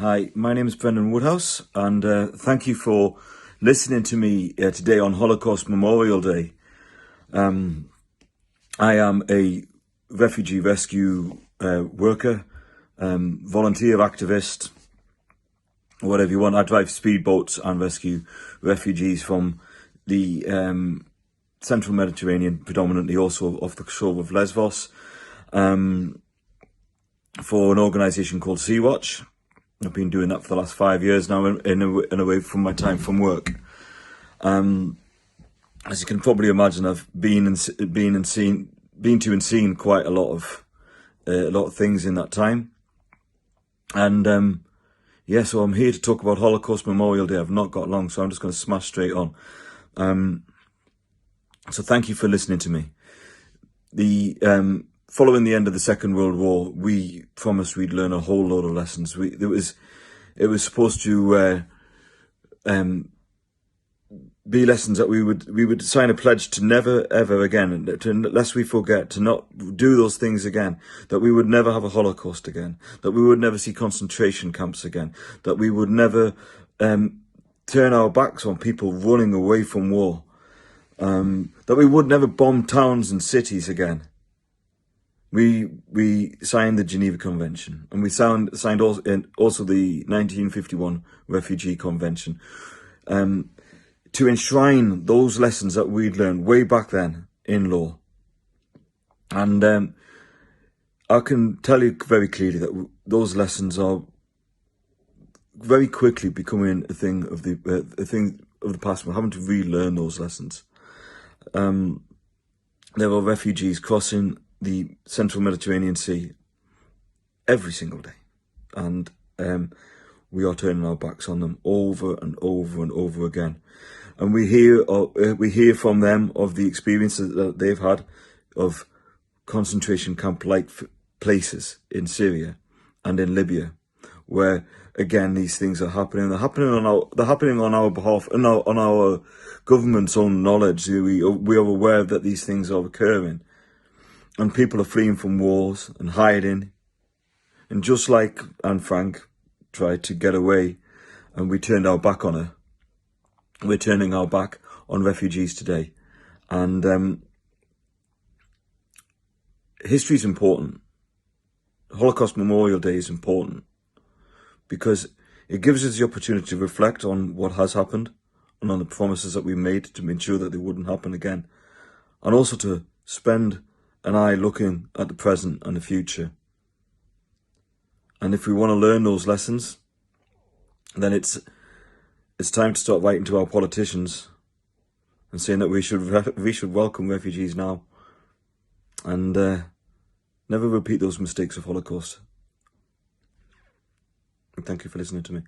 Hi, my name is Brendan Woodhouse, and thank you for listening to me today on Holocaust Memorial Day. I am a refugee rescue worker, volunteer activist, whatever you want. I drive speedboats and rescue refugees from the central Mediterranean, predominantly also off the shore of Lesbos, for an organisation called Sea-Watch. I've been doing that for the last 5 years now, in away from my time from work. As you can probably imagine, I've been to and seen quite a lot of things in that time. And yeah, so I'm here to talk about Holocaust Memorial Day. I've not got long, so I'm just going to smash straight on. So thank you for listening to me. Following the end of the Second World War, we promised we'd learn a whole load of lessons. It was supposed to be lessons that we would sign a pledge to never ever again, lest we forget, to not do those things again, that we would never have a Holocaust again, that we would never see concentration camps again, that we would never turn our backs on people running away from war, that we would never bomb towns and cities again. We signed the Geneva Convention, and we signed also the 1951 Refugee Convention, to enshrine those lessons that we'd learned way back then in law. And I can tell you very clearly that those lessons are very quickly becoming a thing of the past. We're having to relearn those lessons. There are refugees crossing the central Mediterranean Sea every single day, and we are turning our backs on them over and over and over again. And we hear from them of the experiences that they've had of concentration camp-like places in Syria and in Libya, where again these things are happening. They're happening on our behalf, on our government's own knowledge. We are aware that these things are occurring. And people are fleeing from wars and hiding. And just like Anne Frank tried to get away and we turned our back on her, we're turning our back on refugees today. And history is important. Holocaust Memorial Day is important because it gives us the opportunity to reflect on what has happened and on the promises that we made to ensure that they wouldn't happen again. And also to spend an eye looking at the present and the future. And if we want to learn those lessons, then it's time to start writing to our politicians and saying that we should welcome refugees now and never repeat those mistakes of Holocaust. And thank you for listening to me.